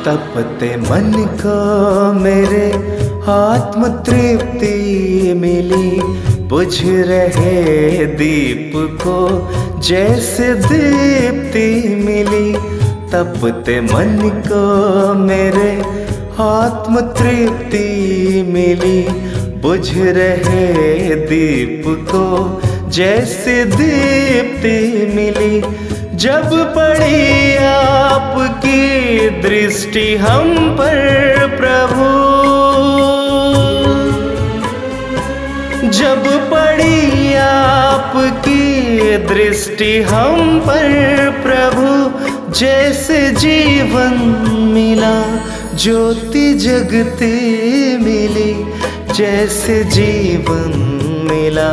तपते मन को मेरे आत्म तृप्ति मिली। बुझ रहे दीप को जैसे दीप्ति मिली। तपते मन को मेरे आत्म तृप्ति मिली। बुझ रहे दीप को जैसे दीप्ति मिली। जब पड़ी आपकी दृष्टि हम पर प्रभु, जब पड़ी आपकी दृष्टि हम पर प्रभु, जैसे जीवन मिला ज्योति जगती मिली। जैसे जीवन मिला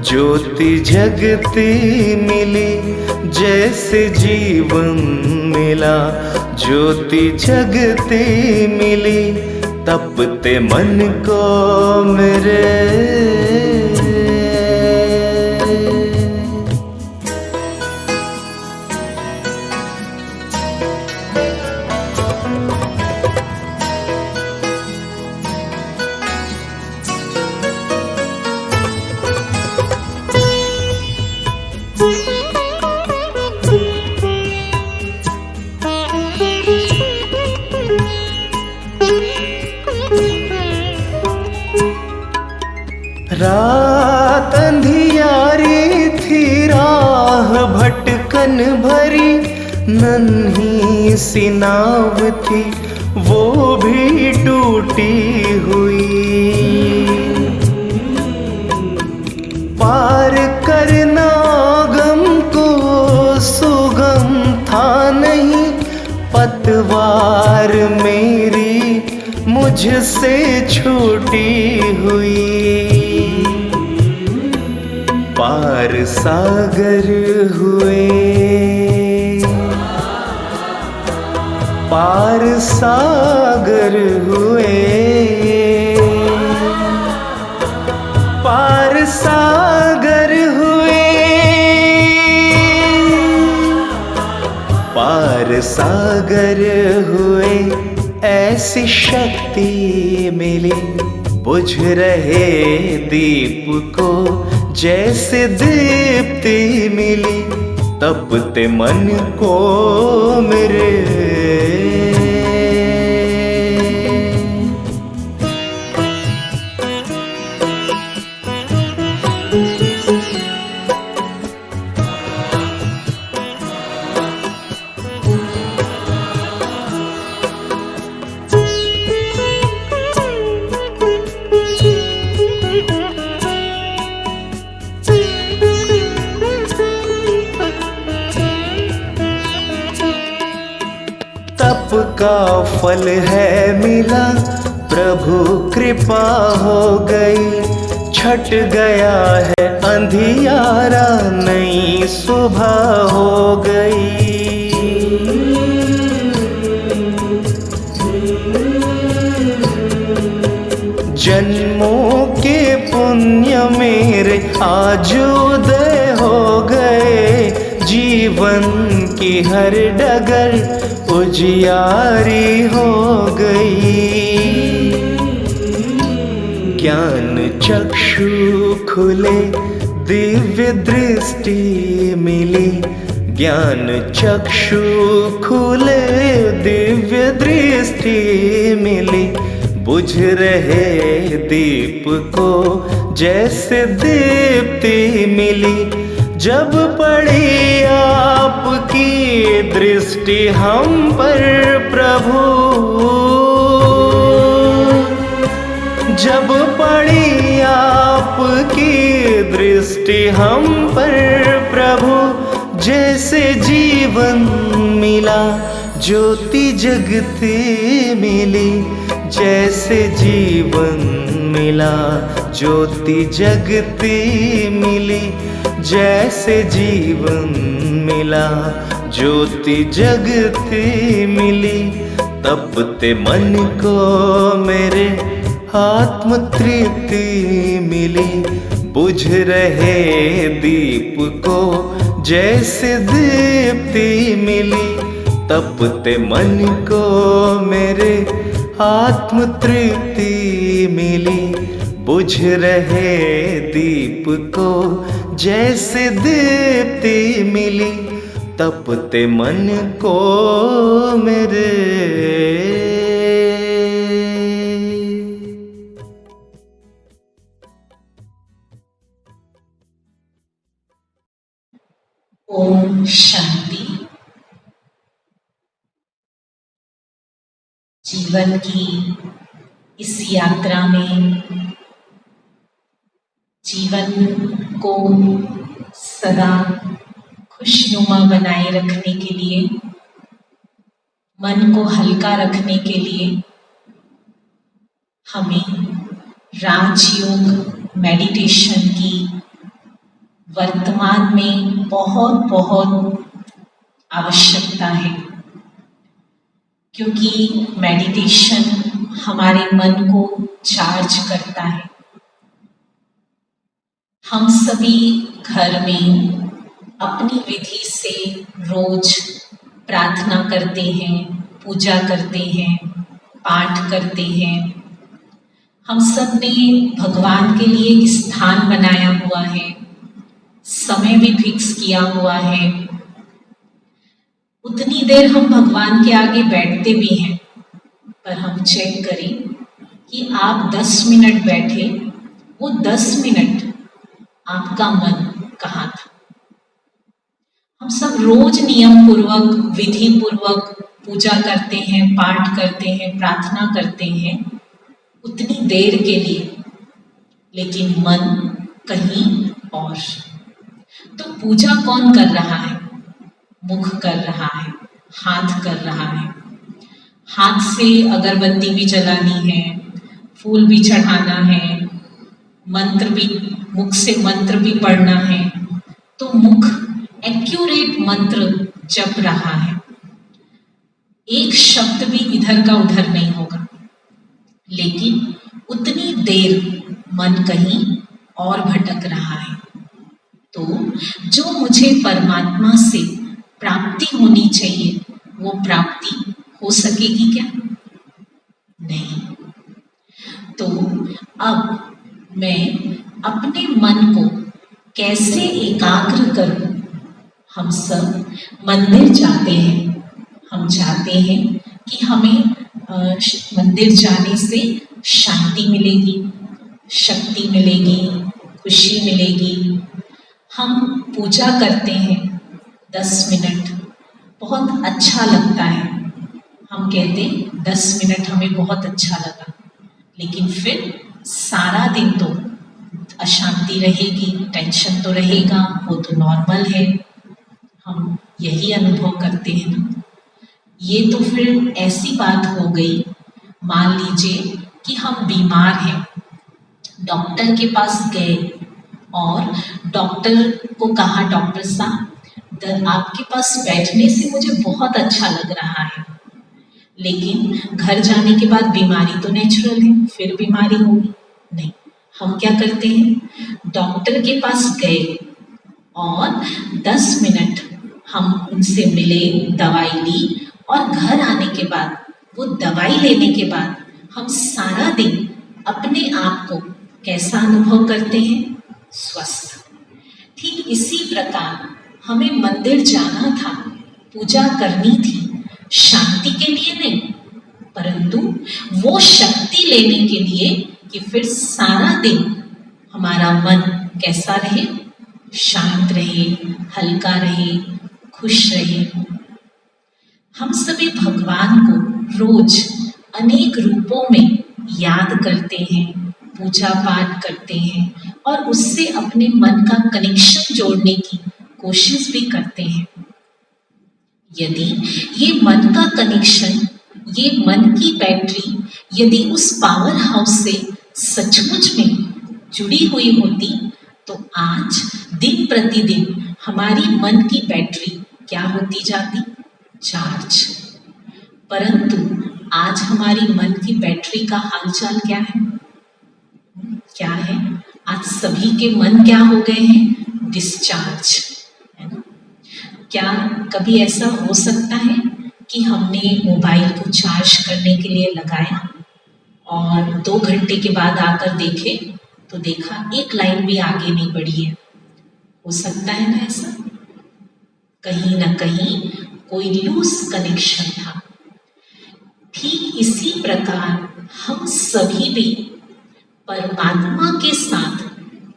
ज्योति जगती मिली। जैसे जीवन मिला ज्योति जगती मिली। तपते मन को मेरे रात अंधियारी थी, राह भटकन भरी। नन्ही सी नाव थी वो भी टूटी हुई। पार करना गम को सुगम था नहीं। पतवार मेरी मुझसे छूटी हुई। पार सागर हुए, पार सागर हुए। पार सागर हुए, पार सागर हुए। ऐसी शक्ति मिली। बुझ रहे दीप को जैसे दीप्ति मिली। तपते मन को मेरे तप का फल है मिला। प्रभु कृपा हो गई। छट गया है अंधियारा, नई सुबह हो गई। जन्मों के पुण्य मेरे आज उदय हो गए। जीवन की हर डगर उजियारी हो गई। ज्ञान चक्षु खुले, दिव्य दृष्टि मिली। ज्ञान चक्षु खुले, दिव्य दृष्टि मिली। बुझ रहे दीप को जैसे दीप्ति मिली। जब पड़ी आपकी दृष्टि हम पर प्रभु, जब पड़ी आपकी दृष्टि हम पर प्रभु, जैसे जीवन मिला ज्योति जगती मिली। जैसे जीवन मिला ज्योति जगती मिली। जैसे जीवन मिला ज्योति जगती मिली। तपते मन को मेरे आत्म तृप्ति मिली। बुझ रहे दीप को जैसे दीप्ति मिली। तपते मन को मेरे आत्म तृप्ति मिली। बुझ रहे दीप को जैसे दीप्ति मिली, तपते मन को मेरे। ओम शांति। जीवन की इस यात्रा में जीवन को सदा खुशनुमा बनाए रखने के लिए, मन को हल्का रखने के लिए हमें राजयोग मेडिटेशन की वर्तमान में बहुत बहुत आवश्यकता है, क्योंकि मेडिटेशन हमारे मन को चार्ज करता है। हम सभी घर में अपनी विधि से रोज प्रार्थना करते हैं, पूजा करते हैं, पाठ करते हैं। हम सब ने भगवान के लिए एक स्थान बनाया हुआ है, समय भी फिक्स किया हुआ है। उतनी देर हम भगवान के आगे बैठते भी हैं, पर हम चेक करें कि आप 10 मिनट बैठे, वो 10 मिनट आपका मन कहाँ था। हम सब रोज नियम पूर्वक, विधि पूर्वक पूजा करते हैं, पाठ करते हैं, प्रार्थना करते हैं उतनी देर के लिए, लेकिन मन कहीं और। तो पूजा कौन कर रहा है? मुख कर रहा है, हाथ कर रहा है। हाथ से अगरबत्ती भी जलानी है, फूल भी चढ़ाना है, मंत्र भी, मुख से मंत्र भी पढ़ना है। तो मुख एक्यूरेट मंत्र जप रहा है, एक शब्द भी इधर का उधर नहीं होगा, लेकिन उतनी देर मन कहीं और भटक रहा है। तो जो मुझे परमात्मा से प्राप्ति होनी चाहिए, वो प्राप्ति हो सकेगी क्या? नहीं। तो अब मैं अपने मन को कैसे एकाग्र करूं? हम सब मंदिर जाते हैं, हम चाहते हैं कि हमें मंदिर जाने से शांति मिलेगी, शक्ति मिलेगी, खुशी मिलेगी। हम पूजा करते हैं 10 मिनट, बहुत अच्छा लगता है। हम कहते हैं 10 मिनट हमें बहुत अच्छा लगा, लेकिन फिर सारा दिन तो अशांति रहेगी, टेंशन तो रहेगा, वो तो नॉर्मल है। हम यही अनुभव करते हैं ना। ये तो फिर ऐसी बात हो गई, मान लीजिए कि हम बीमार हैं, डॉक्टर के पास गए और डॉक्टर को कहा, डॉक्टर साहब आपके पास बैठने से मुझे बहुत अच्छा लग रहा है, लेकिन घर जाने के बाद बीमारी तो नेचुरल है, फिर बीमारी होगी। नहीं, हम क्या करते हैं, डॉक्टर के पास गए और 10 मिनट हम उनसे मिले, दवाई ली, और घर आने के बाद, वो दवाई लेने के बाद हम सारा दिन अपने आप को कैसा अनुभव करते हैं? स्वस्थ। ठीक इसी प्रकार हमें मंदिर जाना था, पूजा करनी थी, शांति के लिए नहीं, परंतु वो शक्ति लेने के लिए कि फिर सारा दिन हमारा मन कैसा रहे? शांत रहे, हल्का रहे, खुश रहे। हम सभी भगवान को रोज अनेक रूपों में याद करते हैं, पूजा पाठ करते हैं और उससे अपने मन का कनेक्शन जोड़ने की कोशिश भी करते हैं। यदि ये मन का कनेक्शन, ये मन की बैटरी यदि उस पावर हाउस से सचमुच में जुड़ी हुई होती, तो आज दिन प्रतिदिन हमारी मन की बैटरी क्या होती जाती? चार्ज। परंतु आज हमारी मन की बैटरी का हालचाल क्या है? क्या है? आज सभी के मन क्या हो गए हैं? डिस्चार्ज, है ना। क्या कभी ऐसा हो सकता है कि हमने मोबाइल को चार्ज करने के लिए लगाया और 2 घंटे के बाद आकर देखे तो देखा एक लाइन भी आगे नहीं बढ़ी है। हो सकता है ना ऐसा? कहीं ना कहीं कोई लूज कनेक्शन था। ठीक इसी प्रकार हम सभी भी परमात्मा के साथ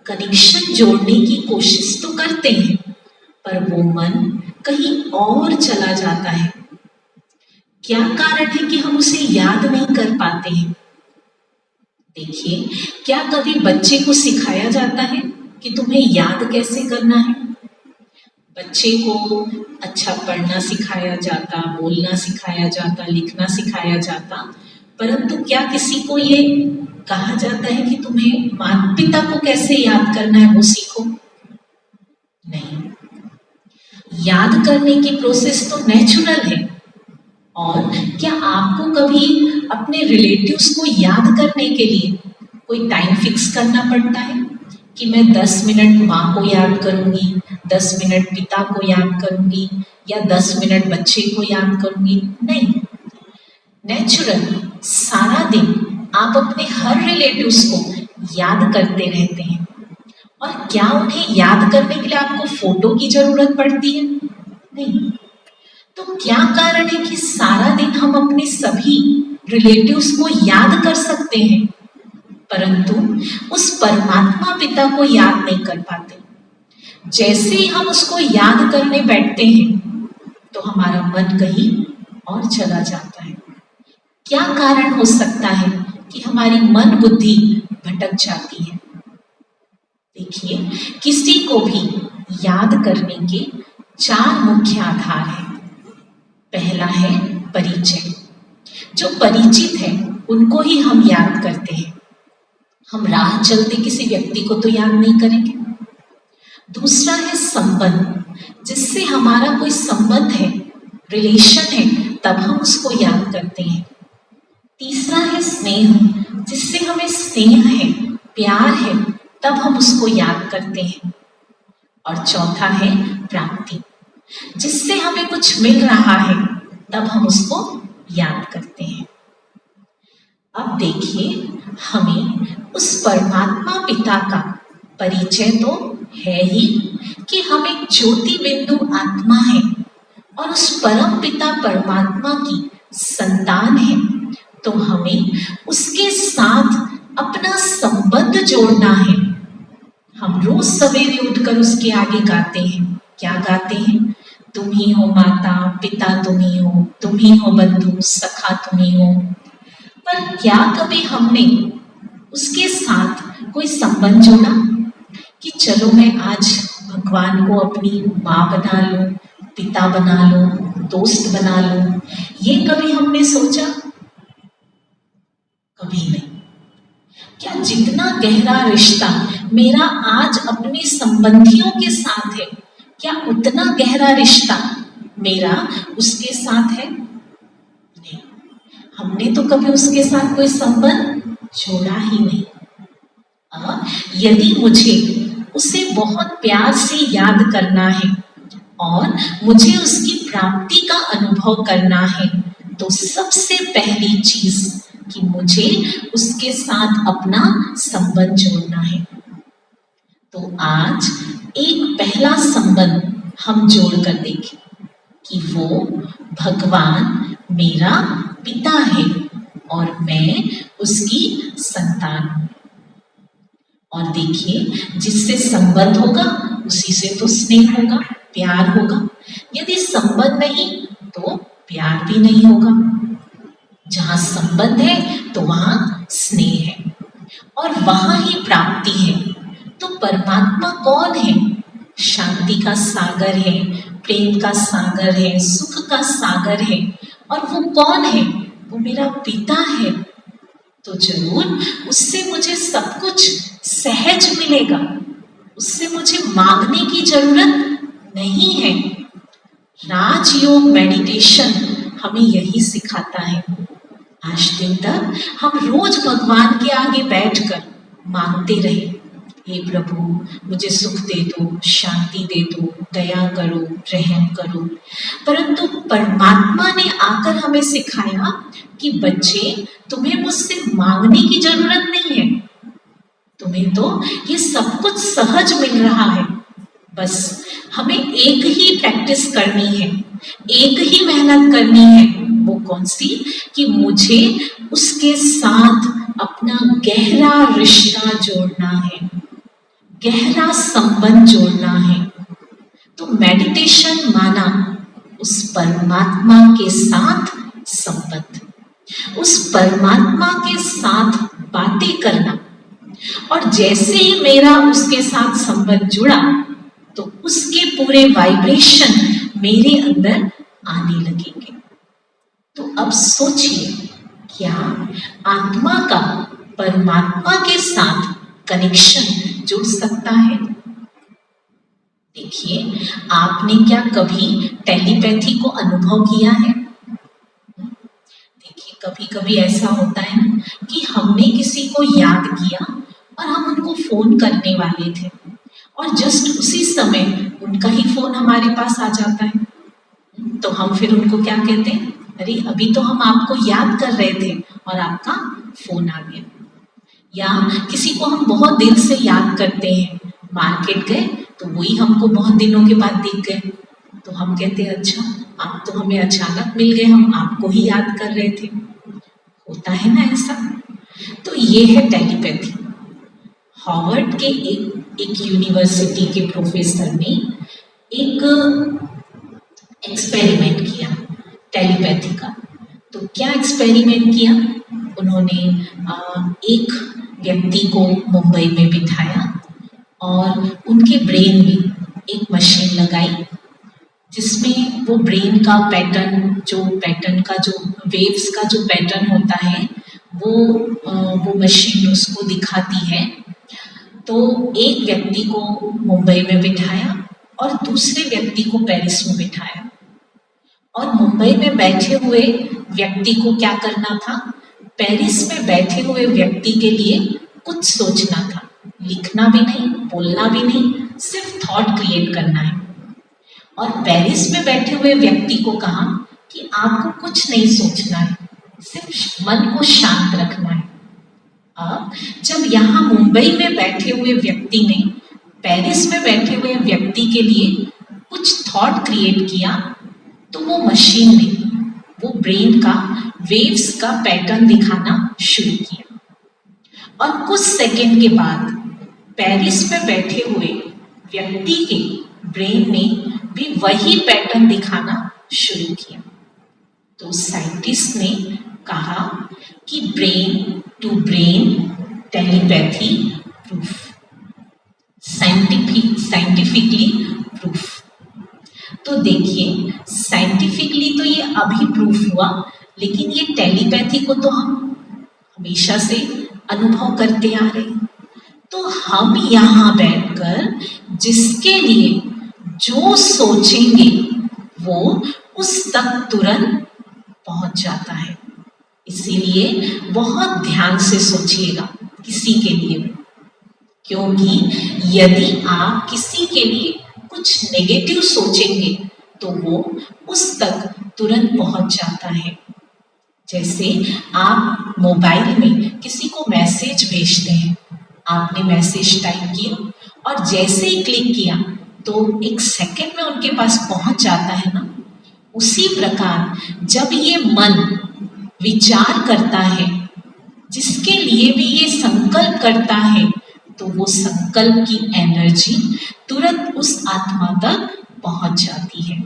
कनेक्शन जोड़ने की कोशिश तो करते हैं, पर वो मन कहीं और चला जाता है। क्या कारण है कि हम उसे याद नहीं कर पाते हैं? देखिए, क्या कभी बच्चे को सिखाया जाता है कि तुम्हें याद कैसे करना है? बच्चे को अच्छा पढ़ना सिखाया जाता, बोलना सिखाया जाता, लिखना सिखाया जाता, परंतु क्या किसी को ये कहा जाता है कि तुम्हें माता पिता को कैसे याद करना है वो सीखो? नहीं। याद करने की प्रोसेस तो नेचुरल है। और क्या आपको कभी अपने रिलेटिव्स को याद करने के लिए कोई टाइम फिक्स करना पड़ता है कि मैं 10 मिनट माँ को याद करूंगी, 10 मिनट पिता को याद करूंगी या 10 मिनट बच्चे को याद करूंगी? नहीं, नेचुरल सारा दिन आप अपने हर रिलेटिव्स को याद करते रहते हैं। और क्या उन्हें याद करने के लिए आपको फोटो की जरूरत पड़ती है? नहीं। तो क्या कारण है कि सारा दिन हम अपने सभी रिलेटिव्स को याद कर सकते हैं, परंतु उस परमात्मा पिता को याद नहीं कर पाते? जैसे ही हम उसको याद करने बैठते हैं तो हमारा मन कहीं और चला जाता है। क्या कारण हो सकता है कि हमारी मन बुद्धि भटक जाती है? देखिए, किसी को भी याद करने के 4 मुख्य आधार हैं। पहला है परिचय। जो परिचित है उनको ही हम याद करते हैं। हम राह चलते किसी व्यक्ति को तो याद नहीं करेंगे। दूसरा है संबंध, जिससे हमारा कोई संबंध है, रिलेशन है, तब हम उसको याद करते हैं। तीसरा है स्नेह, जिससे हमें स्नेह है, प्यार है, तब हम उसको याद करते हैं। और चौथा है प्राप्ति, जिससे हमें कुछ मिल रहा है, तब हम उसको याद करते हैं। अब देखिए, हमें उस परमात्मा पिता का परिचय तो है ही कि हम एक ज्योति बिंदु आत्मा है और उस परम पिता परमात्मा की संतान है, तो हमें उसके साथ अपना संबंध जोड़ना है। हम रोज सवेरे उठकर उसके आगे गाते हैं। क्या गाते हैं? तुम ही हो माता पिता, तुम ही हो बंधु सखा, तुम ही हो। पर क्या कभी हमने उसके साथ कोई संबंध जोड़ा कि चलो मैं आज भगवान को अपनी माँ बना लूं, पिता बना लूं, दोस्त बना लूं? ये कभी हमने सोचा? कभी नहीं। क्या जितना गहरा रिश्ता मेरा आज अपने संबंधियों के साथ है, क्या उतना गहरा रिश्ता मेरा उसके साथ है? नहीं। हमने तो कभी उसके साथ कोई संबंध जोड़ा ही नहीं। यदि मुझे उसे बहुत प्यार से याद करना है और मुझे उसकी प्राप्ति का अनुभव करना है, तो सबसे पहली चीज कि मुझे उसके साथ अपना संबंध जोड़ना है। तो आज एक पहला संबंध हम जोड़कर देखें कि वो भगवान मेरा पिता है और मैं उसकी संतान हूं। और देखिए, जिससे संबंध होगा उसी से तो स्नेह होगा, प्यार होगा। यदि संबंध नहीं तो प्यार भी नहीं होगा। जहां संबंध है तो वहां स्नेह है और वहां ही प्राप्ति है। तो परमात्मा कौन है? शांति का सागर है, प्रेम का सागर है, सुख का सागर है। और वो कौन है? वो मेरा पिता है। तो जरूर उससे मुझे सब कुछ सहज मिलेगा, उससे मुझे मांगने की जरूरत नहीं है। राजयोग मेडिटेशन हमें यही सिखाता है। आज दिन तक हम रोज भगवान के आगे बैठकर मांगते रहे, हे प्रभु, मुझे सुख दे दो, शांति दे दो, दया करो, रहम करो। परंतु परमात्मा ने आकर हमें सिखाया कि बच्चे, तुम्हें मुझसे मांगने की जरूरत नहीं है, तुम्हें तो ये सब कुछ सहज मिल रहा है। बस हमें एक ही प्रैक्टिस करनी है, एक ही मेहनत करनी है। वो कौन सी? कि मुझे उसके साथ अपना गहरा रिश्ता जोड़ना है, गहरा संबंध जोड़ना है। तो मेडिटेशन माना उस परमात्मा के साथ संबंध, उस परमात्मा के साथ बातें करना। और जैसे ही मेरा उसके साथ संबंध जुड़ा तो उसके पूरे वाइब्रेशन मेरे अंदर आने लगेंगे। तो अब सोचिए, क्या आत्मा का परमात्मा के साथ कनेक्शन जुड़ सकता है? देखिए, आपने क्या कभी टेलीपैथी को अनुभव किया है? देखिए, कभी कभी ऐसा होता है कि हमने किसी को याद किया और हम उनको फोन करने वाले थे और जस्ट उसी समय उनका ही फोन हमारे पास आ जाता है। तो हम फिर उनको क्या कहते हैं? अरे, अभी तो हम आपको याद कर रहे थे और आपका फोन आ गया। या किसी को हम बहुत दिन से याद करते हैं, मार्केट गए तो वही हमको बहुत दिनों के बाद दिख गए, तो हम कहते हैं अच्छा, आप तो हमें अचानक मिल गए, हम आपको ही याद कर रहे थे। होता है ना ऐसा? तो ये है टेलीपैथी। हार्वर्ड के एक यूनिवर्सिटी के प्रोफेसर ने एक एक्सपेरिमेंट किया टेलीपैथी का। तो क्या एक्सपेरिमेंट किया? उन्होंने एक व्यक्ति को मुंबई में बिठाया और उनके ब्रेन में एक मशीन लगाई जिसमें वो ब्रेन का पैटर्न का जो वेव्स का जो पैटर्न होता है वो मशीन उसको दिखाती है। तो एक व्यक्ति को मुंबई में बिठाया और दूसरे व्यक्ति को पेरिस में बिठाया। और मुंबई में बैठे हुए व्यक्ति को क्या करना था? पेरिस में बैठे हुए व्यक्ति के लिए कुछ सोचना था, लिखना भी नहीं, बोलना भी नहीं, सिर्फ थॉट क्रिएट करना है। और पेरिस में बैठे हुए व्यक्ति को कहा कि आपको कुछ नहीं सोचना है, सिर्फ मन को शांत रखना है। अब जब यहाँ मुंबई में बैठे हुए व्यक्ति ने पेरिस में बैठे हुए व्यक्ति के लिए कुछ थॉट क्रिएट किया तो वो मशीन ने वो ब्रेन का वेव्स का पैटर्न दिखाना शुरू किया। और कुछ सेकंड के बाद पेरिस में बैठे हुए व्यक्ति के ब्रेन ने भी वही पैटर्न दिखाना शुरू किया। तो साइंटिस्ट ने कहा कि brain to brain telepathy proof, scientifically proof. तो देखिए, साइंटिफिकली तो ये अभी प्रूफ हुआ, लेकिन ये टेलीपैथी को तो हम हमेशा से अनुभव करते आ रहे हैं। तो हम यहाँ बैठकर जिसके लिए जो सोचेंगे वो उस तक तुरंत पहुंच जाता है। इसीलिए बहुत ध्यान से सोचिएगा किसी के लिए भी, क्योंकि यदि आप किसी के लिए कुछ नेगेटिव सोचेंगे तो वो उस तक तुरंत पहुंच जाता है। जैसे आप मोबाइल में किसी को मैसेज भेजते हैं, आपने मैसेज टाइप किया और जैसे ही क्लिक किया तो एक सेकंड में उनके पास पहुंच जाता है ना। उसी प्रकार जब ये मन विचार करता है, जिसके लिए भी ये संकल्प करता है, तो वो संकल्प की एनर्जी तुरंत उस आत्मा तक पहुंच जाती है।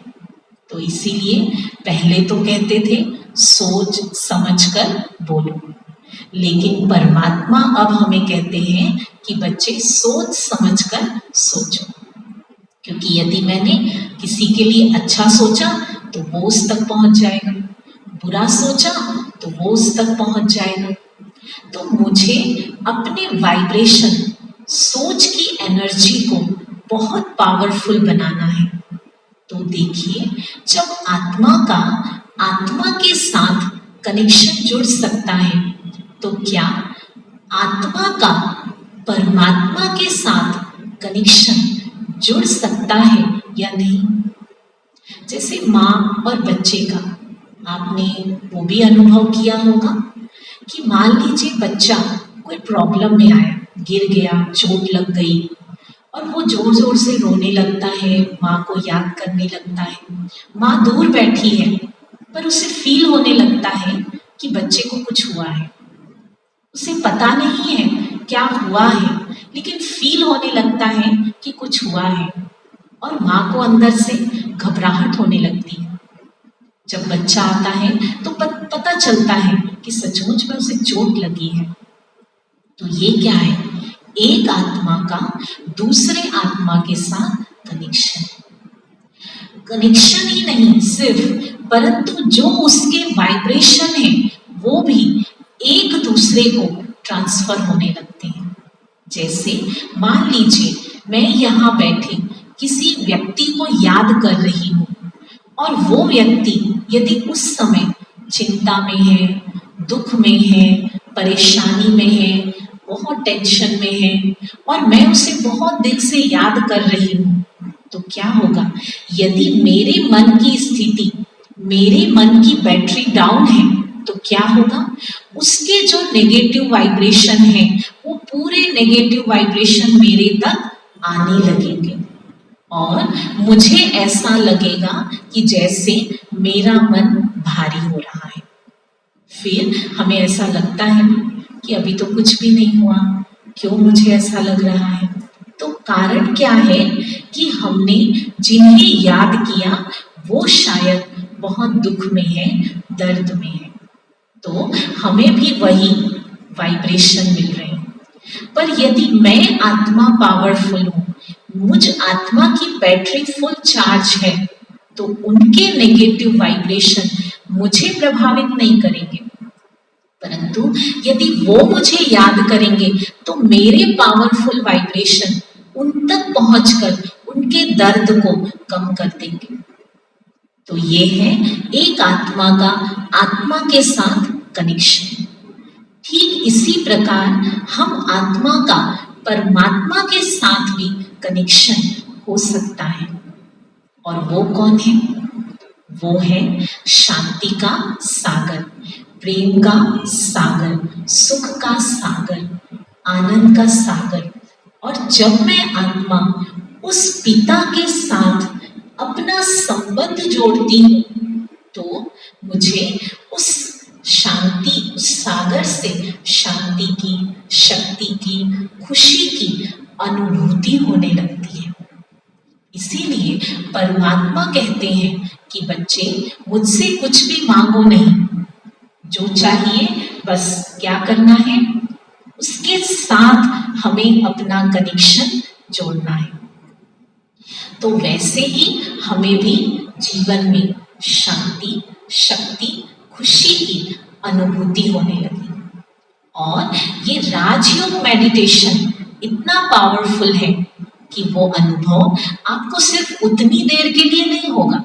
तो इसीलिए पहले तो कहते थे सोच समझकर बोलो, लेकिन परमात्मा अब हमें कहते हैं कि बच्चे सोच समझकर सोचो। क्योंकि यदि मैंने किसी के लिए अच्छा सोचा तो वो उस तक पहुंच जाएगा, बुरा सोचा तो वो उस तक पहुंच जाएगा। तो मुझे अपने वाइब्रेशन, सोच की एनर्जी को बहुत पावरफुल बनाना है। तो देखिए, जब आत्मा के साथ कनेक्शन जुड़ सकता है, तो क्या आत्मा का परमात्मा के साथ कनेक्शन जुड़ सकता है या नहीं। जैसे माँ और बच्चे का आपने वो भी अनुभव किया होगा कि मान लीजिए बच्चा कोई प्रॉब्लम में आया, गिर गया, चोट लग गई और वो जोर जोर से रोने लगता है, माँ को याद करने लगता है। माँ दूर बैठी है पर उसे फील होने लगता है कि बच्चे को कुछ हुआ है। उसे पता नहीं है क्या हुआ है, लेकिन फील होने लगता है कि कुछ हुआ है और माँ को अंदर से घबराहट होने लगती है। जब बच्चा आता है तो पता चलता है कि सचमुच में उसे चोट लगी है। तो ये क्या है? एक आत्मा का दूसरे आत्मा के साथ कनेक्शन। कनेक्शन ही नहीं सिर्फ, परंतु जो उसके वाइब्रेशन है वो भी एक दूसरे को ट्रांसफर होने लगते हैं। जैसे मान लीजिए मैं यहाँ बैठे किसी व्यक्ति को याद कर रही हूँ और वो व्यक्ति यदि उस समय चिंता में है, दुख में है, परेशानी में है, बहुत टेंशन में है और मैं उसे बहुत दिल से याद कर रही हूँ, तो क्या होगा? यदि मेरे मन की स्थिति, मेरे मन की बैटरी डाउन है तो क्या होगा? उसके जो नेगेटिव वाइब्रेशन है वो पूरे नेगेटिव वाइब्रेशन मेरे तक आने लगेंगे और मुझे ऐसा लगेगा कि जैसे मेरा मन भारी हो रहा है। फिर हमें ऐसा लगता है कि अभी तो कुछ भी नहीं हुआ, क्यों मुझे ऐसा लग रहा है? तो कारण क्या है कि हमने जिन्हें याद किया वो शायद बहुत दुख में है, दर्द में है, तो हमें भी वही वाइब्रेशन मिल रहे हैं। पर यदि मैं आत्मा पावरफुल हूँ, मुझ आत्मा की बैटरी फुल चार्ज है, तो उनके नेगेटिव वाइब्रेशन मुझे प्रभावित नहीं करेंगे, परंतु यदि वो मुझे याद करेंगे तो मेरे पावरफुल वाइब्रेशन उन तक पहुंचकर उनके दर्द को कम कर देंगे। तो ये है एक आत्मा का आत्मा के साथ कनेक्शन। ठीक इसी प्रकार हम आत्मा का परमात्मा के साथ भी कनेक्शन हो सकता है। और वो कौन है? वो है शांति का सागर, प्रेम का सागर, सुख का सागर, आनंद का सागर। और जब मैं आत्मा उस पिता के साथ अपना संबंध जोड़ती हूँ तो मुझे उस शांति, उस सागर से शांति की, शक्ति की, खुशी की अनुभूति होने लगती है। इसीलिए परमात्मा कहते हैं कि बच्चे मुझसे कुछ भी मांगो नहीं, जो चाहिए बस क्या करना है, उसके साथ हमें अपना कनेक्शन जोड़ना है। तो वैसे ही हमें भी जीवन में शांति, शक्ति, खुशी की अनुभूति होने लगी। और ये राजयोग मेडिटेशन इतना पावरफुल है कि वो अनुभव आपको सिर्फ उतनी देर के लिए नहीं होगा।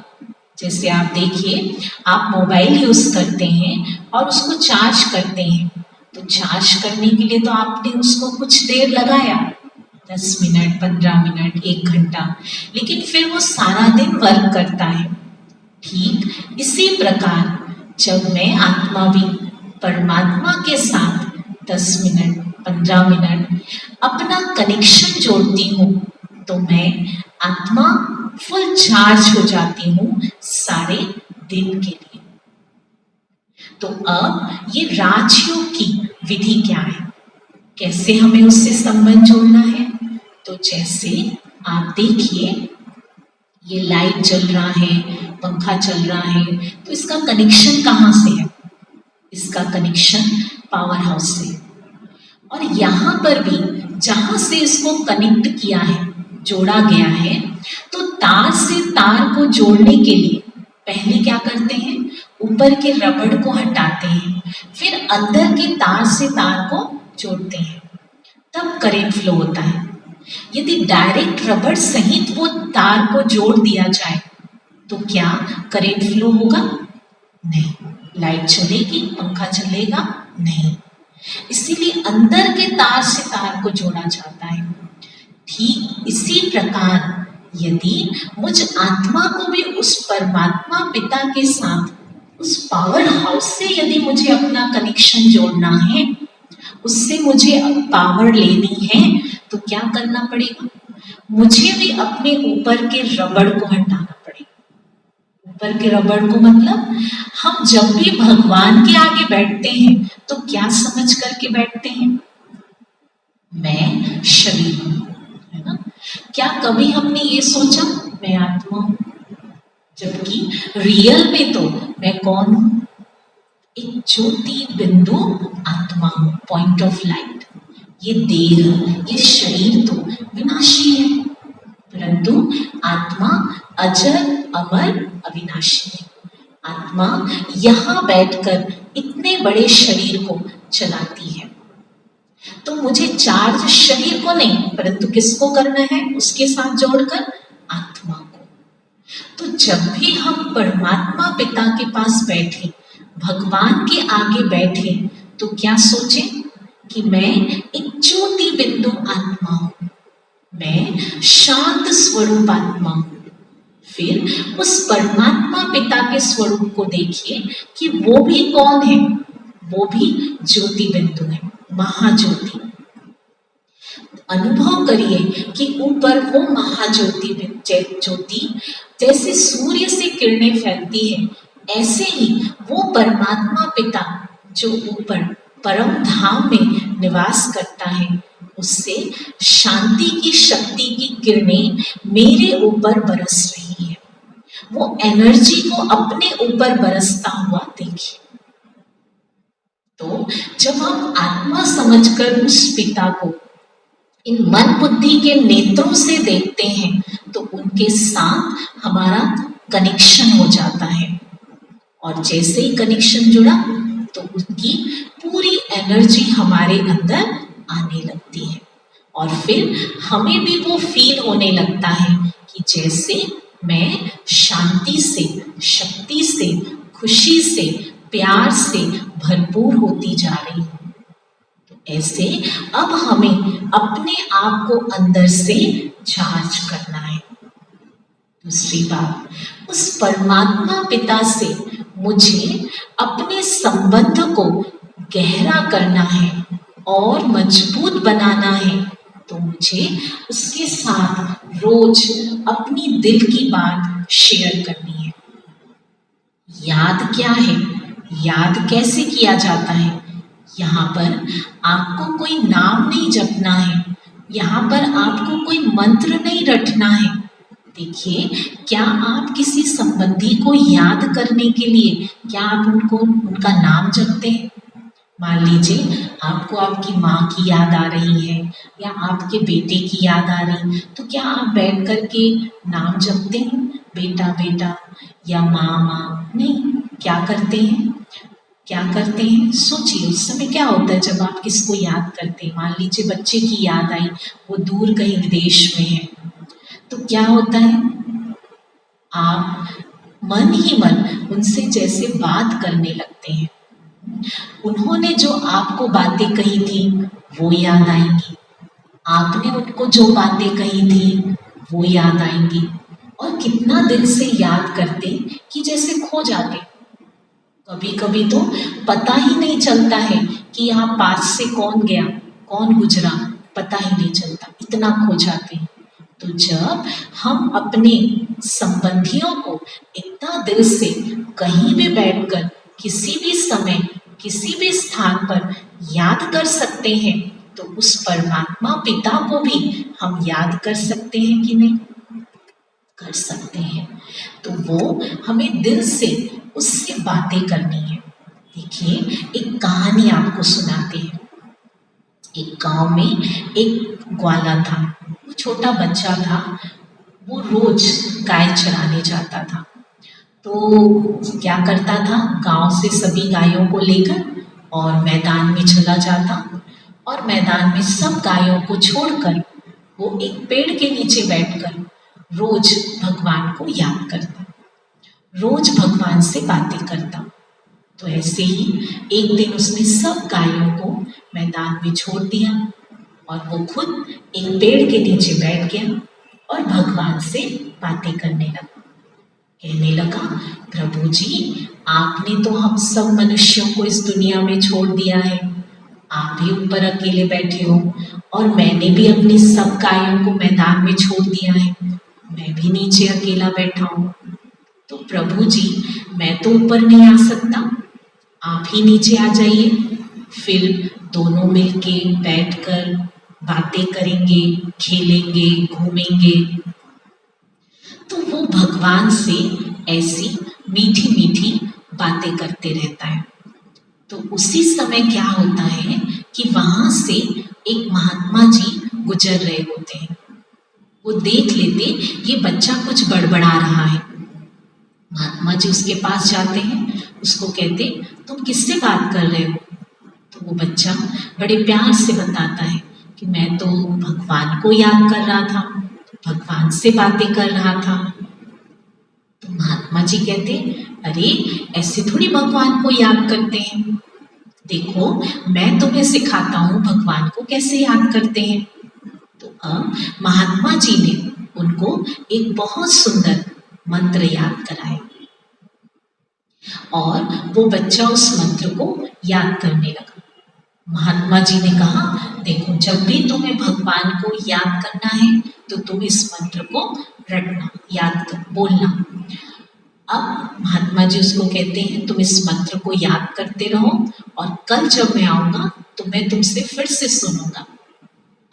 जैसे आप देखिए, आप मोबाइल यूज करते हैं और उसको चार्ज करते हैं, तो चार्ज करने के लिए तो आपने उसको कुछ देर लगाया, 10 मिनट, 15 मिनट, 1 घंटा, लेकिन फिर वो सारा दिन वर्क करता है। ठीक इसी प्रकार जब मैं आत्मा भी परमात्मा के साथ 10 मिनट, 15 मिनट अपना कनेक्शन जोड़ती हूँ, तो मैं आत्मा फुल चार्ज हो जाती हूँ सारे दिन के लिए। तो अब ये राजयोग की विधि क्या है, कैसे हमें उससे संबंध जोड़ना है? तो जैसे आप देखिए, ये लाइट जल रहा है, पंखा चल रहा है, तो इसका कनेक्शन कहाँ से है? इसका कनेक्शन पावर हाउस से। और यहाँ पर भी जहाँ से इसको कनेक्ट किया है, जोड़ा गया है, तो तार से तार को जोड़ने के लिए पहले क्या करते हैं? ऊपर के रबड़ को हटाते हैं, फिर अंदर के तार से तार को जोड़ते हैं, तब करंट फ्लो होता है। यदि डायरेक्ट रबड़ सहित वो तार को जोड़ दिया जाए तो क्या करंट फ्लो होगा? नहीं। लाइट चलेगी, पंखा चलेगा? नहीं। इसीलिए अंदर के तार से तार संसार को जोड़ा जाता है, ठीक इसी प्रकार यदि मुझ आत्मा को भी उस परमात्मा पिता के साथ, उस पावर हाउस से यदि मुझे अपना कनेक्शन जोड़ना है, उससे मुझे पावर लेनी है, तो क्या करना पड़ेगा? मुझे भी अपने ऊपर के रबड़ को हटाना पड़ेगा। ऊपर के रबड़ को मतलब हम जब भी भगवान के आगे बैठते हैं तो क्या समझ करके बैठते हैं? मैं शरीर हूं, है ना? क्या कभी हमने ये सोचा मैं आत्मा हूं? जबकि रियल में तो मैं कौन हूं? एक ज्योति बिंदु आत्मा हूं, पॉइंट ऑफ लाइट। ये देह, ये शरीर तो विनाशी है, परंतु आत्मा अजर, अमर, अविनाशी है। आत्मा यहां बैठकर इतने बड़े शरीर को चलाती है। तो मुझे चार्ज शरीर को नहीं, परंतु किसको करना है? उसके साथ जोड़कर आत्मा को। तो जब भी हम परमात्मा पिता के पास बैठे, भगवान के आगे बैठे, तो क्या सोचें कि मैं एक ज्योति बिंदु आत्मा हूं, मैं शांत स्वरूप आत्मा हूं। फिर उस परमात्मा पिता के स्वरूप को देखिए कि वो भी कौन है? वो भी ज्योति बिंदु है, महाज्योति। अनुभव करिए कि ऊपर वो महाज्योति ज्योति जैसे सूर्य से किरणें फैलती है, ऐसे ही वो परमात्मा पिता जो ऊपर परम धाम में निवास करता है, उससे शांति की शक्ति की किरणें मेरे ऊपर बरस रही है। वो एनर्जी को अपने ऊपर बरसता हुआ देखिए। तो जब हम आत्मा समझकर उस पिता को इन मन बुद्धि के नेत्रों से देखते हैं, तो उनके साथ हमारा कनेक्शन हो जाता है, और जैसे ही कनेक्शन जुड़ा तो उनकी पूरी एनर्जी हमारे अंदर आने लगती है, और फिर हमें भी वो फील होने लगता है कि जैसे मैं शांति से, शक्ति से, खुशी से, प्यार से भरपूर होती जा रही हूँ। तो ऐसे अब हमें अपने आप को अंदर से चार्ज करना है। दूसरी बात, उस परमात्मा पिता से मुझे अपने संबंध को गहरा करना है और मजबूत बनाना है, तो मुझे उसके साथ रोज अपनी दिल की बात शेयर करनी है। याद क्या है? याद कैसे किया जाता है? यहाँ पर आपको कोई नाम नहीं जपना है, यहाँ पर आपको कोई मंत्र नहीं रटना है। देखिए, क्या आप किसी संबंधी को याद करने के लिए क्या आप उनका नाम जपते हैं? मान लीजिए आपको आपकी माँ की याद आ रही है या आपके बेटे की याद आ रही, तो क्या आप बैठ कर के नाम जपते हैं, बेटा बेटा या माँ माँ? नहीं। क्या करते हैं? क्या करते हैं? सोचिए, उस समय क्या होता है जब आप किसको याद करते हैं? मान लीजिए बच्चे की याद आई, वो दूर कहीं विदेश में है, तो क्या होता है? आप मन ही मन उनसे जैसे बात करने लगते हैं। उन्होंने जो आपको बातें कही थी वो याद आएंगी, आपने उनको जो बातें कही थी वो याद आएंगी, और कितना दिल से याद करते कि जैसे खो जाते। कभी कभी तो पता ही नहीं चलता है कि यहाँ पास से कौन गया, कौन गुजरा, पता ही नहीं चलता, इतना खो जाते हैं। तो जब हम अपने संबंधियों को इतना दिल से कहीं भी बैठकर किसी भी समय किसी भी स्थान पर याद कर सकते हैं, तो उस परमात्मा पिता को भी हम याद कर सकते हैं कि नहीं? कर सकते हैं। तो वो हमें दिल से उससे बातें करनी है। देखिए, एक कहानी आपको सुनाते हैं। एक गांव में एक ग्वाला था, वो छोटा बच्चा था, वो रोज गाय चराने जाता था। तो क्या करता था, गांव से सभी गायों को लेकर और मैदान में चला जाता, और मैदान में सब गायों को छोड़कर वो एक पेड़ के नीचे बैठकर रोज भगवान को याद करता, रोज भगवान से बातें करता। तो ऐसे ही एक दिन उसने सब गायों को मैदान में छोड़ दिया और वो खुद एक पेड़ के नीचे बैठ गया और भगवान से बातें करने लगा। कहने लगा, प्रभु जी, आपने तो हम सब मनुष्यों को इस दुनिया में छोड़ दिया है, आप भी ऊपर अकेले बैठे हो, और मैंने भी अपनी सब गायों को मैदान में छोड़ दिया है, मैं भी नीचे अकेला बैठा हूँ। तो प्रभु जी, मैं तो ऊपर नहीं आ सकता, आप ही नीचे आ जाइए, फिर दोनों मिलके बैठकर बातें करेंगे, खेलेंगे, घूमेंगे। तो वो भगवान से ऐसी मीठी मीठी बातें करते रहता है। तो उसी समय क्या होता है कि वहां से एक महात्मा जी गुजर रहे होते हैं। वो देख लेते ये बच्चा कुछ बड़बड़ा रहा है। महात्मा जी उसके पास जाते हैं, उसको कहते, तुम किससे बात कर रहे हो? तो वो बच्चा बड़े प्यार से बताता है कि मैं तो भगवान को याद कर रहा था, भगवान से बातें कर रहा था। तो महात्मा जी कहते, अरे ऐसे थोड़ी भगवान को याद करते हैं, देखो मैं तुम्हें सिखाता हूँ भगवान को कैसे याद करते हैं। तो अब महात्मा जी ने उनको एक बहुत सुंदर मंत्र याद कराया और वो बच्चा उस मंत्र को याद करने लगा। महात्मा जी ने कहा, देखो जब भी तुम्हें भगवान को याद करना है तो तुम इस मंत्र को रटना, याद कर, बोलना। अब महात्मा जी उसको कहते हैं, तुम इस मंत्र को याद करते रहो और कल जब मैं आऊंगा तो मैं तुमसे फिर से सुनूंगा।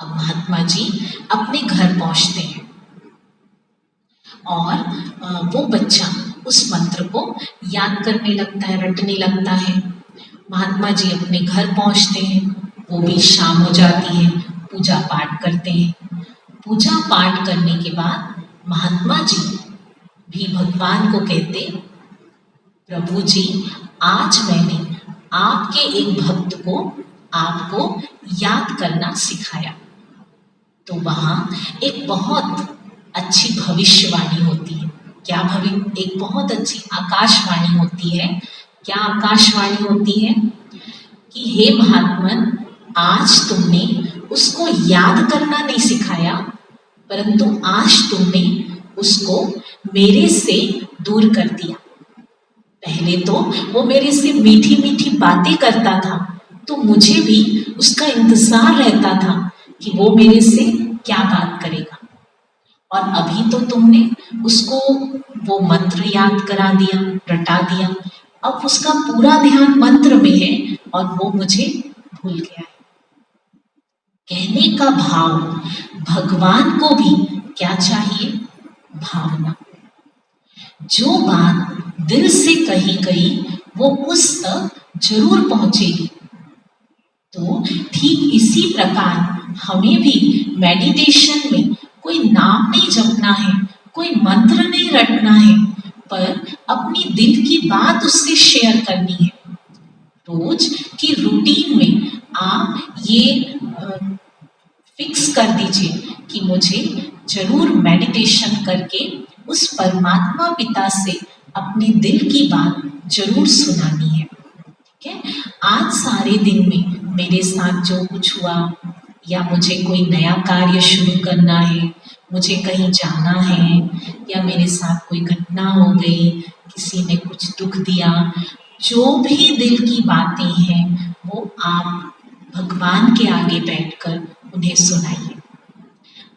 अब महात्मा जी अपने घर पहुंचते हैं और वो बच्चा उस मंत्र को याद करने लगता है, रटने लगता है। महात्मा जी अपने घर पहुंचते हैं, वो भी शाम हो जाती है, पूजा पाठ करते हैं। पूजा पाठ करने के बाद महात्मा जी भी भगवान को कहते, प्रभु जी, आज मैंने आपके एक भक्त को आपको याद करना सिखाया। तो वहाँ एक बहुत अच्छी भविष्यवाणी होती है। क्या एक बहुत अच्छी आकाशवाणी होती है। क्या आकाशवाणी होती है कि हे महात्मन, आज तुमने उसको याद करना नहीं सिखाया, परंतु आज तुमने उसको मेरे से दूर कर दिया। पहले तो वो मेरे से मीठी मीठी बातें करता था, तो मुझे भी उसका इंतजार रहता था कि वो मेरे से क्या बात करेगा, और अभी तो तुमने उसको वो मंत्र याद करा दिया, रटा दिया। अब उसका पूरा ध्यान मंत्र में है और वो मुझे भूल गया है। कहने का भाव, भगवान को भी क्या चाहिए? भावना। जो बात दिल से कही गई वो उस तक जरूर पहुंचेगी। तो ठीक इसी प्रकार हमें भी मेडिटेशन में कोई नाम नहीं जपना है, कोई मंत्र नहीं रटना है, पर अपनी दिल की बात उससे शेयर करनी है। रोज की रूटीन में आप ये फिक्स कर दीजिए कि मुझे जरूर मेडिटेशन करके उस परमात्मा पिता से अपने दिल की बात जरूर सुनानी है। ठीक है, आज सारे दिन में मेरे साथ जो कुछ हुआ, या मुझे कोई नया कार्य शुरू करना है, मुझे कहीं जाना है, या मेरे साथ कोई घटना हो गई, किसी ने कुछ दुख दिया, जो भी दिल की बातें हैं वो आप भगवान के आगे बैठकर उन्हें सुनाइए।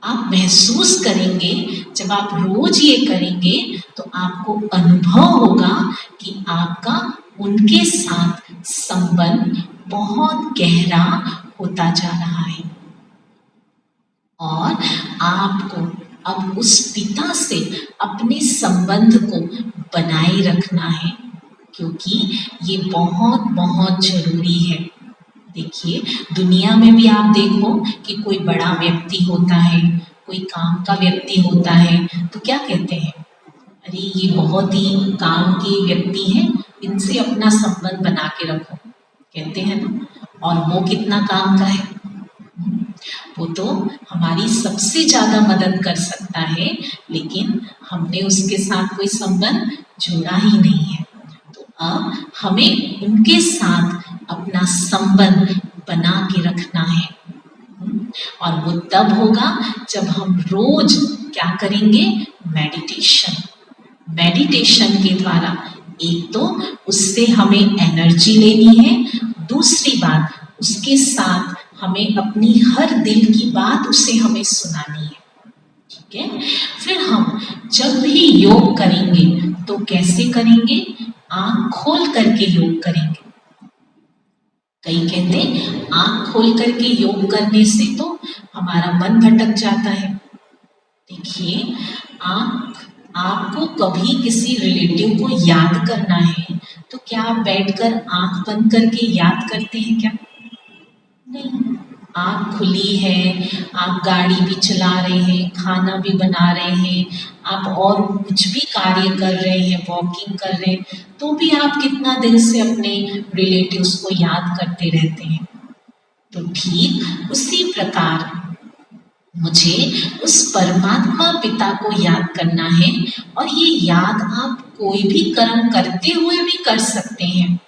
आप महसूस करेंगे, जब आप रोज ये करेंगे तो आपको अनुभव होगा कि आपका उनके साथ संबंध बहुत गहरा होता जा रहा है, और आपको अब उस पिता से अपने संबंध को बनाए रखना है, क्योंकि ये बहुत बहुत जरूरी है। देखिए, दुनिया में भी आप देखो कि कोई बड़ा व्यक्ति होता है, कोई काम का व्यक्ति होता है, तो क्या कहते हैं, अरे ये बहुत ही काम के व्यक्ति हैं, इनसे अपना संबंध बना के रखो, कहते हैं ना। और वो कितना काम का है, वो तो हमारी सबसे ज्यादा मदद कर सकता है, लेकिन हमने उसके साथ कोई संबंध जोड़ा ही नहीं है। तो अब हमें उनके साथ अपना संबंध बना के रखना है। और वो तब होगा जब हम रोज क्या करेंगे, मेडिटेशन। मेडिटेशन के द्वारा एक तो उससे हमें एनर्जी लेनी है, दूसरी बात उसके साथ हमें अपनी हर दिल की बात उसे हमें सुनानी है। ठीक है, फिर हम जब भी योग करेंगे तो कैसे करेंगे, आंख खोल करके योग करेंगे। कई कहते हैं आंख खोल करके योग करने से तो हमारा मन भटक जाता है। देखिए, आपको कभी किसी रिलेटिव को याद करना है तो क्या आप बैठकर आंख बंद करके याद करते हैं क्या? नहीं, आँख खुली है, आप गाड़ी भी चला रहे हैं, खाना भी बना रहे हैं, आप और कुछ भी कार्य कर रहे हैं, वॉकिंग कर रहे हैं, तो भी आप कितना दिन से अपने रिलेटिव्स को याद करते रहते हैं। तो ठीक उसी प्रकार मुझे उस परमात्मा पिता को याद करना है, और ये याद आप कोई भी कर्म करते हुए भी कर सकते हैं।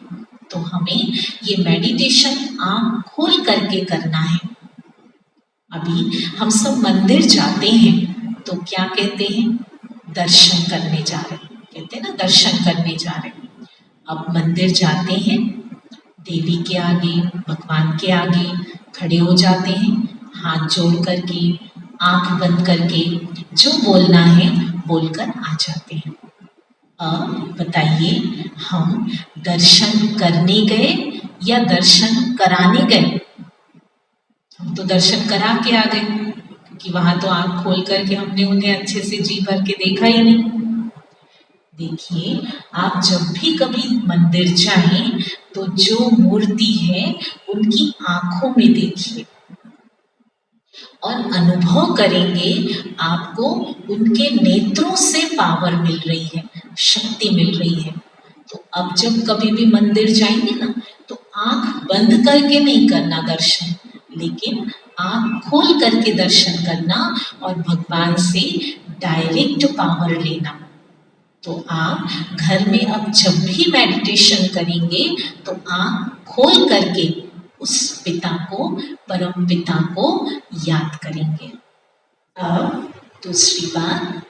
तो हमें ये मेडिटेशन आँख खोल करके करना है। अभी हम सब मंदिर जाते हैं तो क्या कहते हैं, दर्शन करने जा रहे हैं, कहते हैं ना दर्शन करने जा रहे हैं। अब मंदिर जाते हैं, देवी के आगे, भगवान के आगे खड़े हो जाते हैं, हाथ जोड़ करके, आंख बंद करके, जो बोलना है बोलकर आ जाते हैं। अब बताइए, हम दर्शन करने गए या दर्शन कराने गए? हम तो दर्शन करा के आ गए, क्योंकि वहां तो आंख खोल करके हमने उन्हें अच्छे से जी भर के देखा ही नहीं। देखिए, आप जब भी कभी मंदिर जाएं तो जो मूर्ति है उनकी आंखों में देखिए और अनुभव करेंगे आपको उनके नेत्रों से पावर मिल रही है, शक्ति मिल रही है। तो अब जब कभी भी मंदिर जाएंगे ना, तो आंख बंद करके नहीं करना दर्शन, लेकिन आंख खोल करके दर्शन करना और भगवान से डायरेक्ट पावर लेना। तो आप घर में अब जब भी मेडिटेशन करेंगे तो आंख खोल करके उस पिता को, परम पिता को याद करेंगे। अब दूसरी बात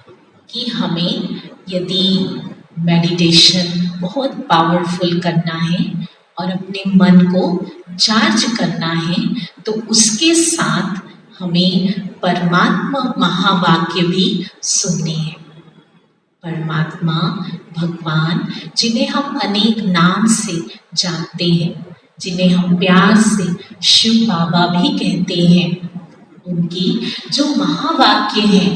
कि हमें यदि मेडिटेशन बहुत पावरफुल करना है और अपने मन को चार्ज करना है, तो उसके साथ हमें परमात्मा महावाक्य भी सुनने हैं। परमात्मा, भगवान, जिन्हें हम अनेक नाम से जानते हैं, जिन्हें हम प्यार से शिव बाबा भी कहते हैं, उनकी जो महावाक्य हैं,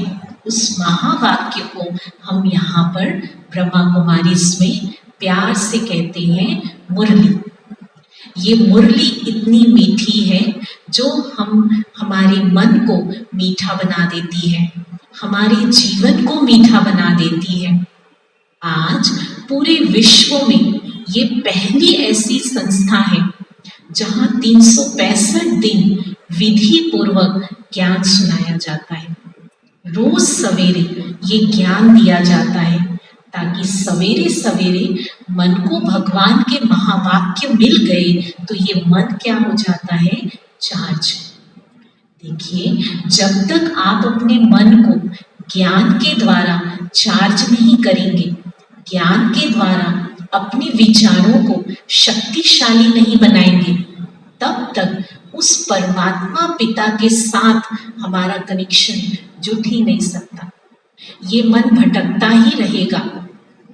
उस महावाक्य को हम यहाँ पर ब्रह्मा कुमारी में प्यार से कहते हैं मुरली। ये मुरली इतनी मीठी है जो हमारे मन को मीठा बना देती है, हमारे जीवन को मीठा बना देती है। आज पूरे विश्व में ये पहली ऐसी संस्था है जहाँ 365 दिन विधि पूर्वक ज्ञान सुनाया जाता है। रोज सवेरे ये ज्ञान दिया जाता है ताकि सवेरे सवेरे मन को भगवान के महावाक्य मिल गए तो ये मन क्या हो जाता है, चार्ज। देखिए, जब तक आप अपने मन को ज्ञान के द्वारा चार्ज नहीं करेंगे, ज्ञान के द्वारा अपने विचारों को शक्तिशाली नहीं बनाएंगे, तब तक उस परमात्मा पिता के साथ हमारा कनेक्शन जुट ही नहीं सकता। ये मन भटकता ही रहेगा।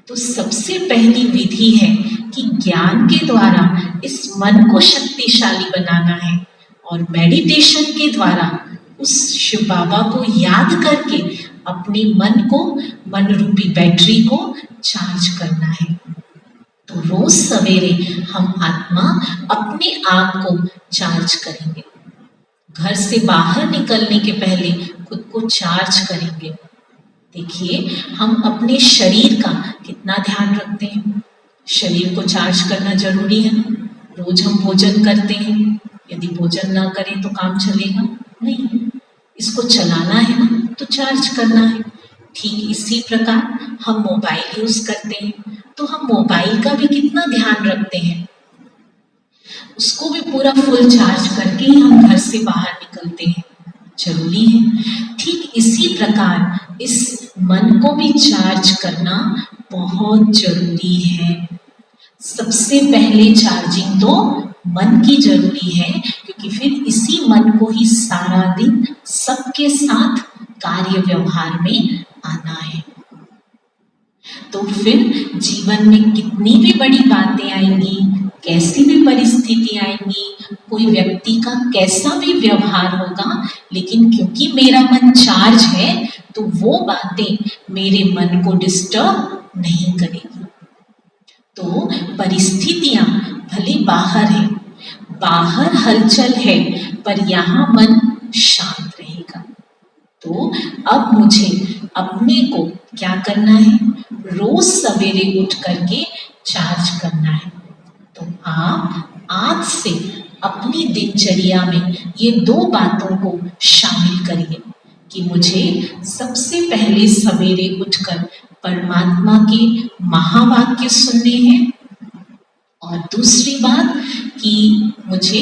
तो सबसे पहली विधि है कि ज्ञान के द्वारा इस मन को शक्तिशाली बनाना है और मेडिटेशन के द्वारा उस शिव बाबा को याद करके अपने मन को, मन रूपी बैटरी को चार्ज करना है। तो रोज सवेरे हम आत्मा अपने आप को चार्ज करेंगे। घर से बाहर निकलने के पहले खुद को चार्ज करेंगे। देखिए, हम अपने शरीर का कितना ध्यान रखते हैं। शरीर को चार्ज करना जरूरी है। रोज हम भोजन करते हैं, यदि भोजन ना करें तो काम चलेगा नहीं। इसको चलाना है ना, तो चार्ज करना है। ठीक इसी प्रकार हम मोबाइल यूज करते हैं, तो हम मोबाइल का भी कितना ध्यान रखते हैं। उसको भी पूरा फुल चार्ज करके ही हम घर से बाहर निकलते हैं। जरूरी है। ठीक इसी प्रकार इस मन को भी चार्ज करना बहुत जरूरी है। सबसे पहले चार्जिंग तो मन की जरूरी है, क्योंकि फिर इसी मन को ही सारा दिन सबके साथ कार्य व्यवहार में आना है। तो फिर जीवन में कितनी भी बड़ी बातें आएंगी, कैसी भी परिस्थिति आएंगी, कोई व्यक्ति का कैसा भी व्यवहार होगा, लेकिन क्योंकि मेरा मन चार्ज है तो वो बातें मेरे मन को डिस्टर्ब नहीं करेगी। तो परिस्थितियां भले बाहर है, बाहर हलचल है, पर यहाँ मन शांत रहेगा। तो अब मुझे अपने को क्या करना है, रोज सवेरे उठ करके चार्ज करना है। तो आप आज से अपनी दिनचर्या में ये 2 बातों को शामिल करिए कि मुझे सबसे पहले सवेरे उठकर परमात्मा के महावाक्य सुनने हैं, और दूसरी बात कि मुझे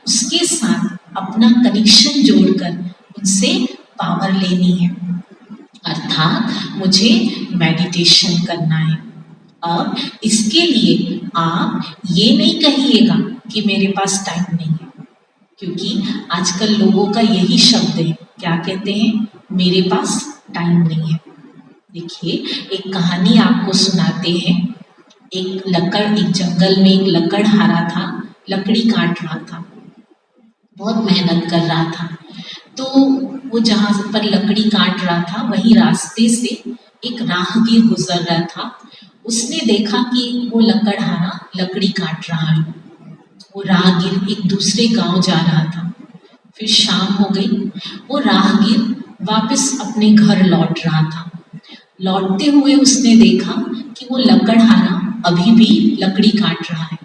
उसके साथ अपना कनेक्शन जोड़कर उनसे पावर लेनी है, अर्थात मुझे मेडिटेशन करना है। अब इसके लिए आप ये नहीं कहिएगा कि मेरे पास टाइम नहीं है, क्योंकि आजकल लोगों का यही शब्द है, क्या कहते हैं, मेरे पास टाइम नहीं है। देखिए, एक कहानी आपको सुनाते हैं। एक जंगल में एक लकड़हारा था, लकड़ी काट रहा था, बहुत मेहनत कर रहा था। तो वो जहाँ पर लकड़ी काट रहा था वही रास्ते से एक राहगीर गुजर रहा था। उसने देखा कि वो लकड़हारा लकड़ी काट रहा है। वो राहगीर एक दूसरे गांव जा रहा था। फिर शाम हो गई, वो राहगीर वापस अपने घर लौट रहा था। लौटते हुए उसने देखा कि वो लकड़हारा अभी भी लकड़ी काट रहा है।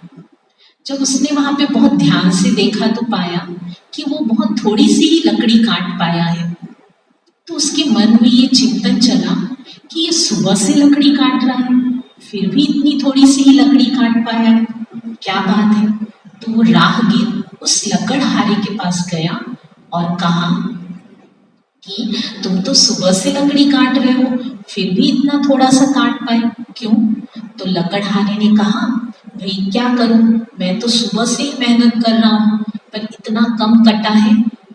जब उसने वहां पे बहुत ध्यान से देखा तो पाया कि वो बहुत थोड़ी सी ही लकड़ी काट पाया है। तो उसके मन में ये चिंतन चला कि ये सुबह से लकड़ी काट रहा है, फिर भी इतनी थोड़ी सी ही लकड़ी काट पाया है, क्या बात है। तो वो राहगीर उस लकड़हारे के पास गया और कहा कि तुम तो सुबह से लकड़ी काट रहे हो, फिर भी इतना थोड़ा सा काट पाए, क्यों? तो लकड़हारे ने कहा, भाई क्या करूं, मैं तो सुबह से ही मेहनत कर रहा हूं, पर इतना कम कटा है,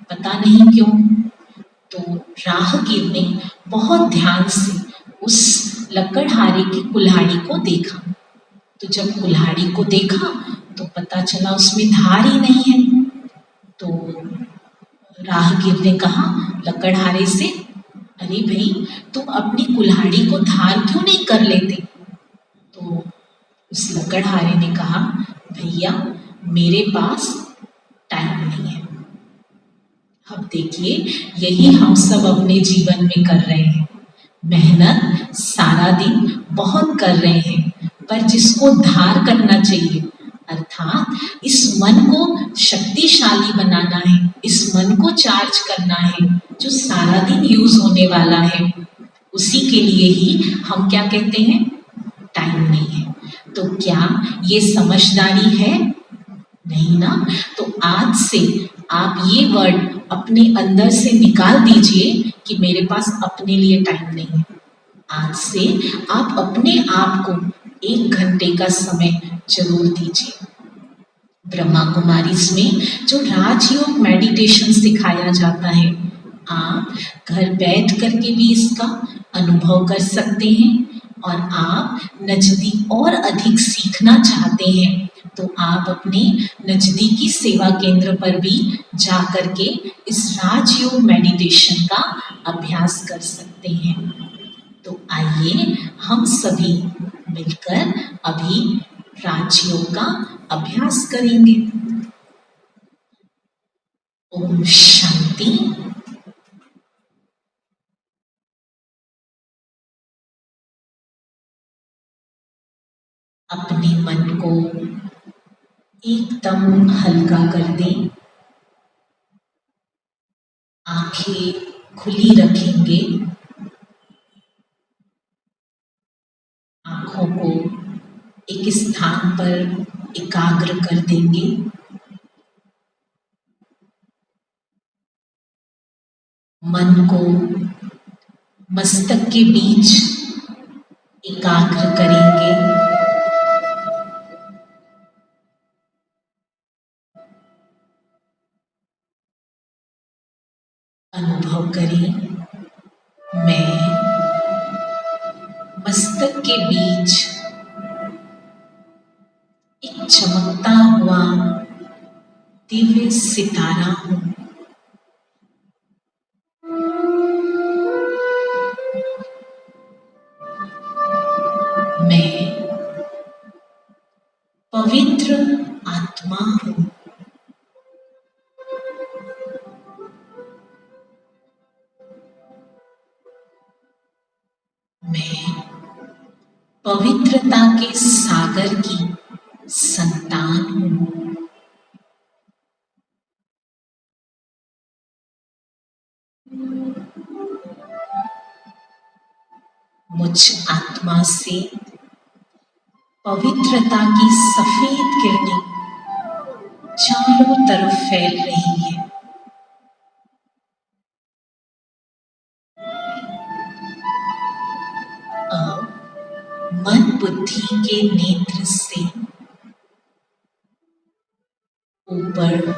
पता नहीं क्यों। तो राहगीर ने बहुत ध्यान से उस लकड़हारे की कुल्हाड़ी को देखा। तो जब कुल्हाड़ी को देखा तो पता चला उसमें धार ही नहीं है। तो राहगीर ने कहा लकड़हारे से, अरे भाई, तुम अपनी कुल्हाड़ी को धार क्यों नहीं कर लेते? तो उस लकड़हारे ने कहा, भैया मेरे पास टाइम नहीं है। अब देखिए, यही हम सब अपने जीवन में कर रहे हैं। मेहनत सारा दिन बहुत कर रहे हैं, पर जिसको धार करना चाहिए, अर्थात इस मन को शक्तिशाली बनाना है, इस मन को चार्ज करना है, जो सारा दिन यूज होने वाला है, उसी के लिए ही हम क्या कहते हैं, टाइम नहीं है। तो क्या ये समझदारी है? नहीं ना। तो आज से आप ये वर्ड अपने अंदर से निकाल दीजिए कि मेरे पास अपने लिए टाइम नहीं है। आज से आप अपने आप को 1 घंटे का समय जरूर दीजिए। ब्रह्मा कुमारीज में जो राजयोग मेडिटेशन सिखाया जाता है, आप घर बैठ करके भी इसका अनुभव कर सकते हैं। और आप नजदीक और अधिक सीखना चाहते हैं तो आप अपने नजदीकी सेवा केंद्र पर भी जा करके इस राजयोग मेडिटेशन का अभ्यास कर सकते हैं। तो आइए हम सभी मिलकर अभी राजयोग का अभ्यास करेंगे। ओम शांति। अपने मन को एकदम हल्का कर दें। आंखें खुली रखेंगे। आंखों को एक स्थान पर एकाग्र कर देंगे। मन को मस्तक के बीच एकाग्र करेंगे। अनुभव करें, मैं मस्तक के बीच एक चमकता हुआ दिव्य सितारा हूँ। मैं पवित्र आत्मा हूँ। मैं पवित्रता के सागर की संतान हूँ। मुझ आत्मा से पवित्रता की सफेद किरणें चारों तरफ फैल रही है। अब मन बुद्धि के नेत्र से ऊपर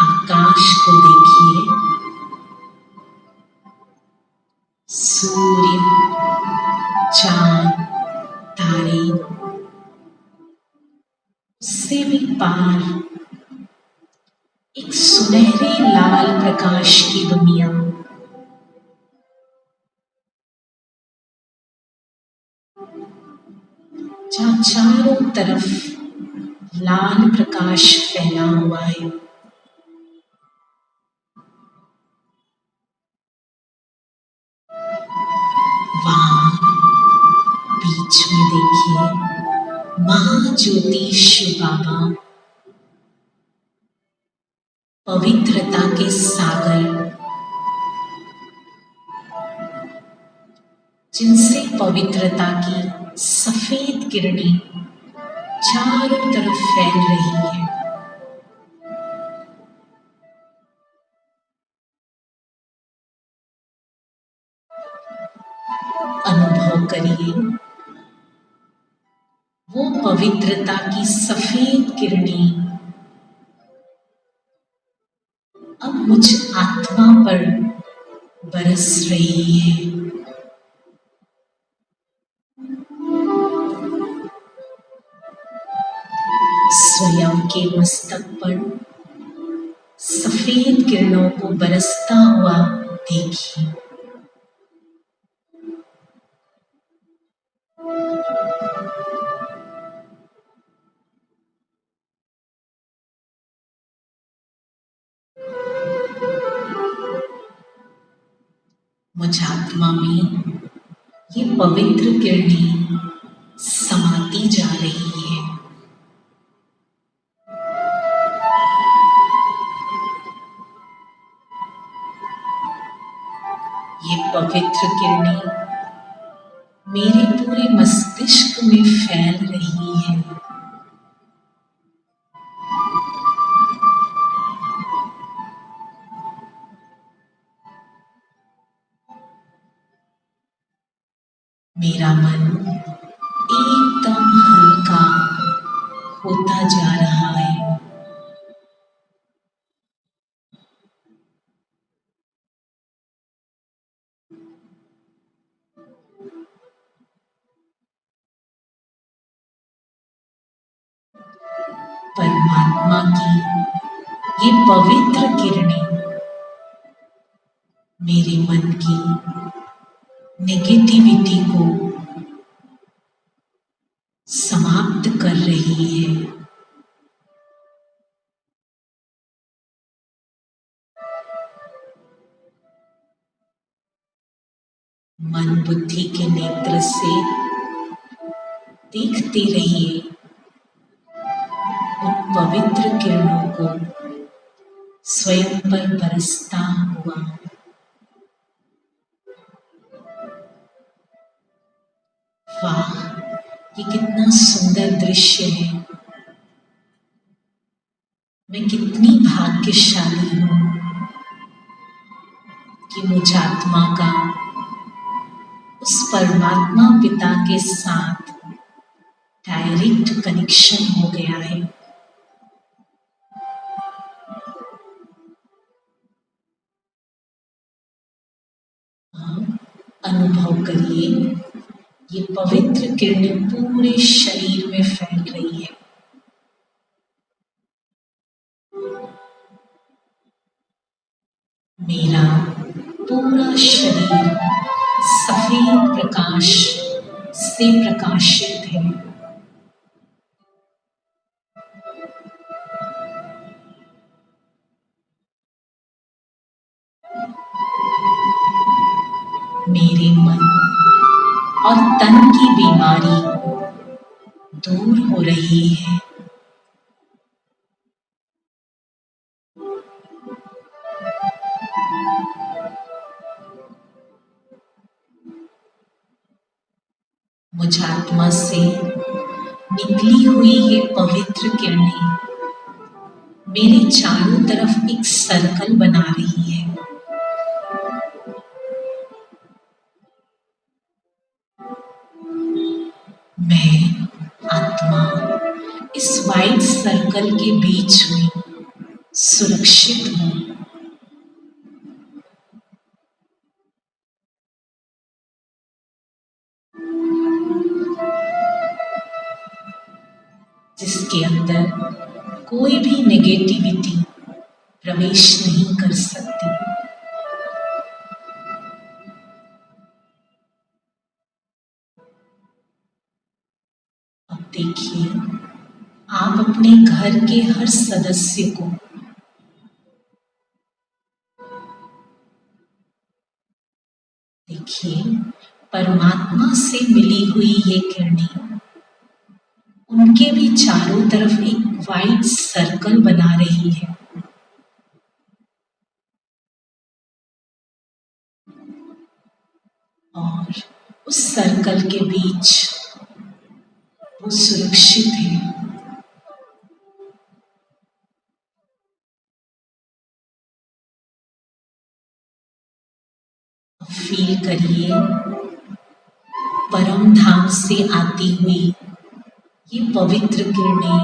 आकाश को देखिए। सूर्य, चांद, तारे, उससे भी पार एक सुनहरे लाल प्रकाश की दुनिया। जहाँ चारों तरफ लाल प्रकाश फैला हुआ है। वहाँ बीच में देखिए महाज्योति शिव बाबा, पवित्रता के सागर, जिनसे पवित्रता की सफेद किरणें चारों तरफ फैल रही है। अनुभव करिए, वो पवित्रता की सफेद किरणें अब मुझ आत्मा पर बरस रही है। स्वयं के मस्तक पर सफेद किरणों को बरसता हुआ देखिए। मुझ आत्मा में ये पवित्र किरणें समाती जा रही है। ये पवित्र किरणें मेरे पूरे मस्तिष्क में फैल रही है। मेरा मन एकदम हल्का होता जा रहा है। परमात्मा की ये पवित्र किरणें मेरे मन की नेगेटिविटी को समाप्त कर रही है। मन बुद्धि के नेत्र से देखते रहिए उन पवित्र किरणों को स्वयं पर बरसता हुआ। वाह, ये कितना सुंदर दृश्य है। मैं कितनी भाग्यशाली हूँ। कि मुझ आत्मा का उस परमात्मा पिता के साथ डायरेक्ट कनेक्शन हो गया है। अनुभव करिए, ये पवित्र किरणें पूरे शरीर में फैल रही है। मेरा पूरा शरीर सफेद प्रकाश से प्रकाशित है। मेरे मन और तन की बीमारी दूर हो रही है। मुझ आत्मा से निकली हुई ये पवित्र किरणें मेरे चारों तरफ एक सर्कल बना रही है। मैं आत्मा इस वाइट सर्कल के बीच में सुरक्षित हूँ। जिसके अंदर कोई भी नेगेटिविटी प्रवेश नहीं कर सकती। अब देखिए, आप अपने घर के हर सदस्य को देखिए, परमात्मा से मिली हुई ये किरणें उनके भी चारों तरफ एक वाइट सर्कल बना रही है। और उस सर्कल के बीच वो सुरक्षित है। फील करिए, परम धाम से आती हुई ये पवित्र किरणें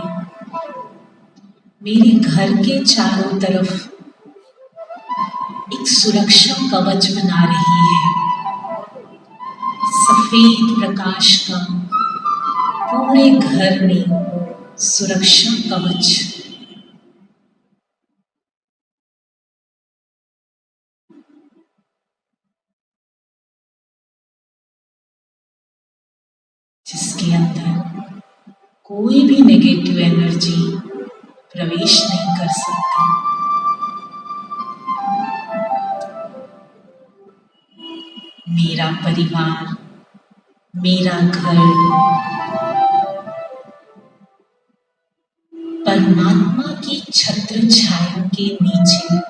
मेरे घर के चारों तरफ एक सुरक्षा कवच बना रही है। सफेद प्रकाश का पूरे घर में सुरक्षा कवच। जिसके अंदर कोई भी नेगेटिव एनर्जी प्रवेश नहीं कर सकती। मेरा परिवार, मेरा घर परमात्मा की छत्र छाया के नीचे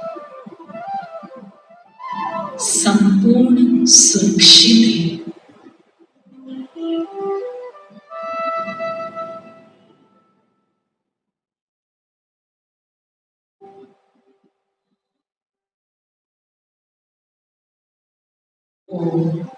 संपूर्ण सुरक्षित है। ओम